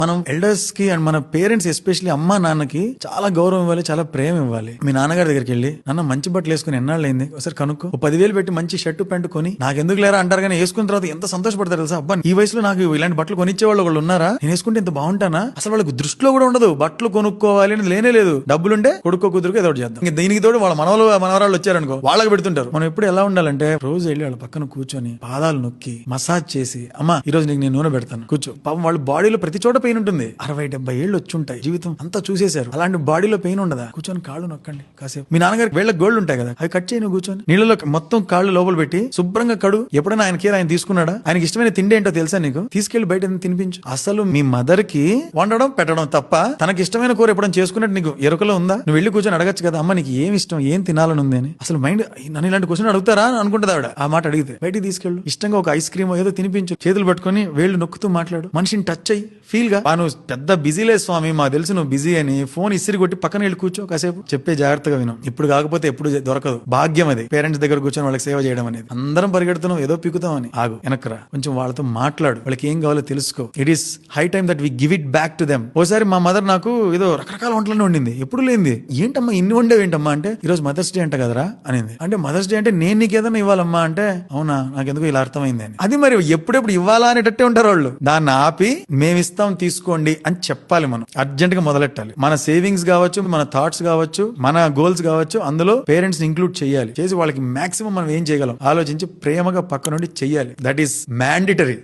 మనం ఎల్డర్స్ కి అండ్ మన పేరెంట్స్ ఎస్పెషల్లీ అమ్మా నాన్నకి చాలా గౌరవం ఇవ్వాలి, చాలా ప్రేమ ఇవ్వాలి. మీ నాన్నగారి దగ్గరికి వెళ్ళి నాన్న మంచి బట్టలు వేసుకుని ఎన్నాళ్ళైంది ఒకసారి కనుక్కో, 10,000 పెట్టి మంచి షర్టు ప్యాంటు కొని నాకెందుకు లేరా అంటారు, కానీ వేసుకున్న తర్వాత ఎంత సంతోషపడతారు తెలుసా. అబ్బా ఈ వయసులో నాకు ఇలాంటి బట్టలు కొనిచ్చే వాళ్ళు ఉన్నారా, నేను వేసుకుంటే ఇంత బాగుంటానా. అసలు వాళ్ళకి దృష్టిలో కూడా ఉండదు బట్టలు కొనుక్కోవాలి అనేది లేనే లేదు. డబ్బులుంటే కొడుకో కుదురుకు ఏదో ఒకటి చేద్దాం. దీనికి తోడు వాళ్ళ మనవరాళ్ళు వచ్చారనుకో వాళ్ళకి పెడుతుంటారు. మనం ఎప్పుడు ఎలా ఉండాలంటే రోజు వెళ్ళి వాళ్ళ పక్కన కూర్చొని పాదాలు నొక్కి మసాజ్ చేసి, అమ్మా ఈ రోజు నీకు నేను నూనె పెడతాను కూర్చో. పాపం వాళ్ళ బాడీలో ప్రతి చోట పెయిన్ ఉంటుంది. 60-70 ఏళ్ళు వచ్చి ఉంటాయి, జీవితం అంతా చూసేశారు. అలాంటి బాడీలో పెయిన్ ఉండదా, కూర్చొని కాళ్ళు నొక్కండి కాసేపు. మీ నాన్నగారికి వేళ్ళ గోల్డ్ ఉంటాయి కదా, అవి కట్ చేయను కూర్చొని నీళ్ళలో మొత్తం కాళ్ళు లోపల పెట్టి శుభ్రంగా కడు. ఎప్పుడైనా ఆయన తీసుకున్నాడా, ఆయనకి ఇష్టమైన తిండి ఏంటో తెలుసా నీకు, తీసుకెళ్లి బయట తినిపించు. అసలు మీ మదర్ కి వండడం పెట్టడం తప్ప తనకి ఇష్టమైన కూర ఎప్పుడైనా చేసుకున్నట్టు నీకు ఎరుకలో ఉందా? నువ్వు వెళ్ళి కూర్చొని అడగచ్చు కదా, అమ్మ నీకు ఏం ఇష్టం, ఏం తినాలని ఉంది అని. అసలు మైండ్ నన్ను ఇలాంటి క్వశ్చన్ అడుగుతారా అనుకుంటుంది ఆవిడ. ఆ మాట అడిగితే బయటికి తీసుకెళ్ళు, ఇష్టంగా ఒక ఐస్ క్రీమ్ ఏదో తినిపించు, చేతులు పట్టుకొని వేళ్ళు నొక్కుతూ మాట్లాడు, మనిషిని టచ్ అయ్యి ఫీల్ గా. నువ్వు పెద్ద బిజీ లేదు స్వామి, మాకు తెలుసు నువ్వు బిజీ అని. ఫోన్ ఇసిరి కొట్టి పక్కన వెళ్ళి కూర్చో కాసేపు, చెప్పే జాగ్రత్తగా విను. ఇప్పుడు కాకపోతే ఎప్పుడు దొరకదు, భాగ్యం అది. పేరెంట్స్ దగ్గర కూర్చొని వాళ్ళకి సేవ చేయడం అనేది. అందరం పరిగెడుతున్నాం ఏదో పీకుతాం అని. ఆగు, వెనక్రా, కొంచెం వాళ్ళతో మాట్లాడు, వాళ్ళకి ఏం కావాలో తెలుసుకో. It is high time that we give it back to them. ఓసారి మా మదర్ నాకు ఏదో రకరకాల వంటలను వండింది, ఎప్పుడు లేనిది. ఏంటమ్మా ఇన్ని వండేవి ఏంటమ్మా అంటే, ఈ రోజు మదర్స్ డే అంట కదరా అనింది. అంటే మదర్స్ డే అంటే నేను నీకు ఏదైనా ఇవ్వాలమ్మా అంటే, అవునా నాకెందుకు ఇలా అర్థమైంది అని. అది మరి ఎప్పుడెప్పుడు ఇవ్వాలా అనేటట్టే ఉంటారు వాళ్ళు. దాన్ని ఆపి మేమిస్తాం తీసుకోండి అని చెప్పాలి. మనం అర్జెంట్ గా మొదలెట్టాలి. మన సేవింగ్స్ కావచ్చు, మన థాట్స్ కావచ్చు, మన గోల్స్ కావచ్చు, అందులో పేరెంట్స్ ఇంక్లూడ్ చేయాలి. చేసి వాళ్ళకి మాక్సిమం మనం ఏం చేయగలం ఆలోచించి ప్రేమగా పక్క నుండి చెయ్యాలి. That is mandatory.